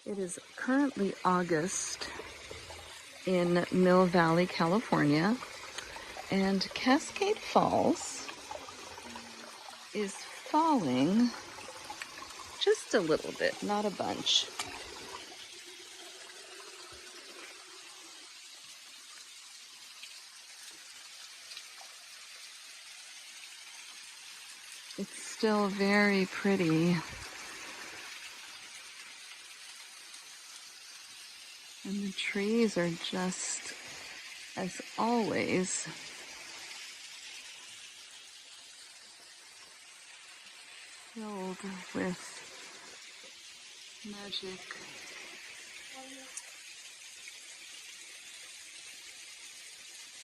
It is currently August in Mill Valley, California, and Cascade Falls is falling just a little bit, not a bunch. It's still very pretty. And the trees are just, as always, filled with magic.